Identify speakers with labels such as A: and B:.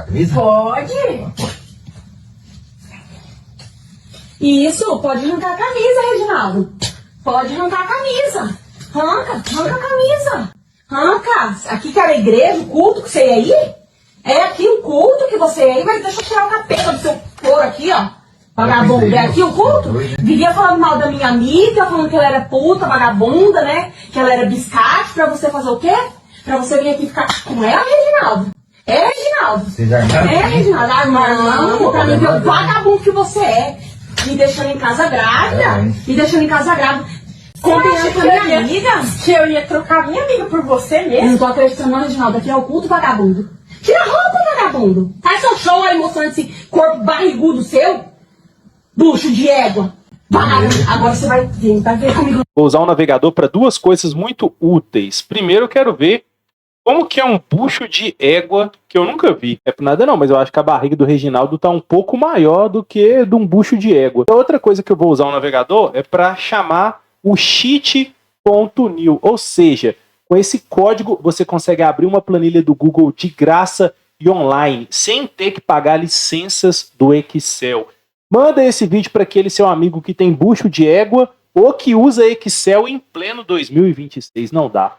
A: camisa?
B: Pode. Isso, pode arrancar a camisa, Reginaldo. Pode arrancar a camisa. Arranca a camisa. Arranca. Aqui que era a igreja, o culto que você ia aí. É aqui o culto que você ia aí, mas deixa eu tirar o capeta do seu couro aqui, ó. Vagabundo, é aqui o culto? Vivia falando mal da minha amiga, falando que ela era puta, vagabunda, né? Que ela era biscate, pra você fazer o quê? Pra você vir aqui ficar com ela, Reginaldo? É, Reginaldo?
A: Vocês armaram?
B: É, Reginaldo, armando pra mim ver o vagabundo que você é. Me deixando em casa grávida. Me deixando em casa grávida. Combinando com a minha amiga.
C: Que eu ia trocar minha amiga por você mesmo?
B: Não tô acreditando não, Reginaldo. Aqui é o culto, vagabundo. Tira a roupa, vagabundo. Faz seu show aí mostrando esse corpo barrigudo seu. Bucho de égua. Vagabundo. Agora você vai ver comigo.
D: Vou usar o navegador para duas coisas muito úteis. Primeiro, eu quero ver como que é um bucho de égua que eu nunca vi. É por nada não, mas eu acho que a barriga do Reginaldo tá um pouco maior do que de um bucho de égua. A outra coisa que eu vou usar o navegador é para chamar o cheat.new, ou seja, com esse código você consegue abrir uma planilha do Google de graça e online, sem ter que pagar licenças do Excel. Manda esse vídeo para aquele seu amigo que tem bucho de égua ou que usa Excel em pleno 2026. Não dá.